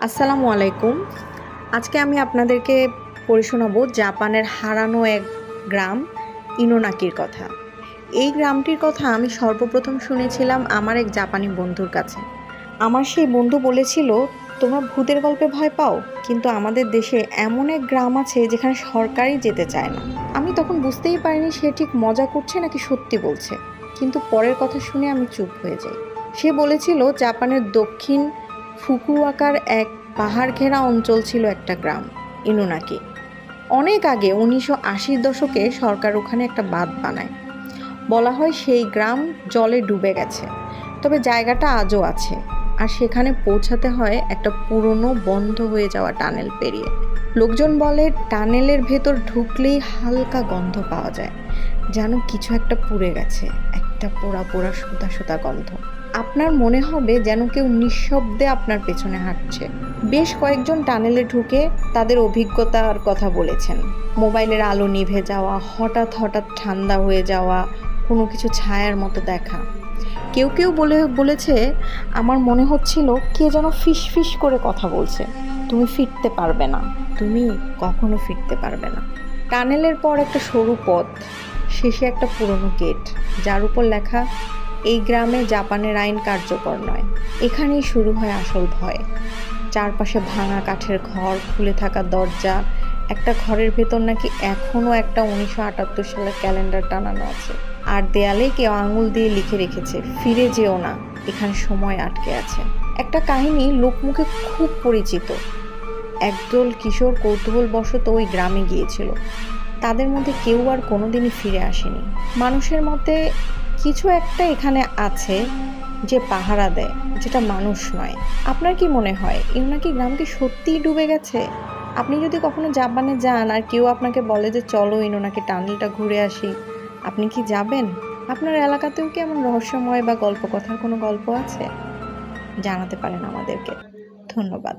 আসসালামু আলাইকুম। আজকে আমি আপনাদেরকে পড়ে শোনাবো জাপানের হারানো এক গ্রাম ইনোনাকির কথা। এই গ্রামটির কথা আমি সর্বপ্রথম শুনেছিলাম আমার এক জাপানি বন্ধুর কাছে। আমার সেই বন্ধু বলেছিল, তোমরা ভূতের গল্পে ভয় পাও, কিন্তু আমাদের দেশে এমন এক গ্রাম আছে যেখানে সরকারই যেতে চায় না। আমি তখন বুঝতেই পারিনি সে ঠিক মজা করছে নাকি সত্যি বলছে, কিন্তু পরের কথা শুনে আমি চুপ হয়ে যাই। সে বলেছিল জাপানের দক্ষিণ ফুকুওকার এক পাহাড় ঘেরা অঞ্চল ছিল একটা গ্রাম ইনোনাকি। অনেক আগে 1980-র দশকে সরকার ওখানে একটা বাঁধ বানায়। বলা হয় সেই গ্রাম জলে ডুবে গেছে, তবে জায়গাটা আজও আছে। আর সেখানে পৌঁছাতে হয় একটা পুরনো বন্ধ হয়ে যাওয়া টানেল পেরিয়ে। লোকজন বলে টানেলের ভেতর ঢুকলেই হালকা গন্ধ পাওয়া যায়, যেন কিছু একটা পুড়ে গেছে, একটা পোড়া পোড়া সুতা সুতা গন্ধ। আপনার মনে হবে যেন কেউ নিঃশব্দে আপনার পেছনে হাঁটছে। বেশ কয়েকজন টানেলে ঢুকে তাদের অভিজ্ঞতার কথা বলেছেন। মোবাইলের আলো নিভে যাওয়া, হঠাৎ হঠাৎ ঠান্ডা হয়ে যাওয়া, কোনো কিছু ছায়ার মতো দেখা। কেউ কেউ বলেছে আমার মনে হচ্ছিল কে যেন ফিস ফিস করে কথা বলছে, তুমি ফিরতে পারবে না, তুমি কখনো ফিরতে পারবে না। টানেলের পর একটা সরু পথ, শেষে একটা পুরনো গেট, যার উপর লেখা এই গ্রামে জাপানের আইন কার্যকর নয়। এখানেই শুরু হয় আসল ভয়। চারপাশে ভাঙা কাঠের ঘর, খুলে থাকা দরজা, একটা ঘরের ভেতর নাকি এখনও একটা 1978 সালের ক্যালেন্ডার টানানো আছে। আর দেয়ালে কেউ আঙুল দিয়ে লিখে রেখেছে, ফিরে যেও না, এখানে সময় আটকে আছে। একটা কাহিনী লোকমুখে খুব পরিচিত। একদল কিশোর কৌতূহলবশত ওই গ্রামে গিয়েছিল। তাদের মধ্যে কেউ আর কোনোদিনই ফিরে আসেনি। মানুষের মতে কিছু একটা এখানে আছে যে পাহারা দেয়, যেটা মানুষ নয়। আপনার কি মনে হয় ইনোনাকি গ্রাম কি সত্যিই ডুবে গেছে? আপনি যদি কখনো জাপানে যান আর কেউ আপনাকে বলে যে চলো ইনোনাকি টানেলটা ঘুরে আসি, আপনি কি যাবেন? আপনার এলাকাতেও কি এমন রহস্যময় বা গল্প কথার কোনো গল্প আছে? জানাতে পারেন আমাদেরকে। ধন্যবাদ।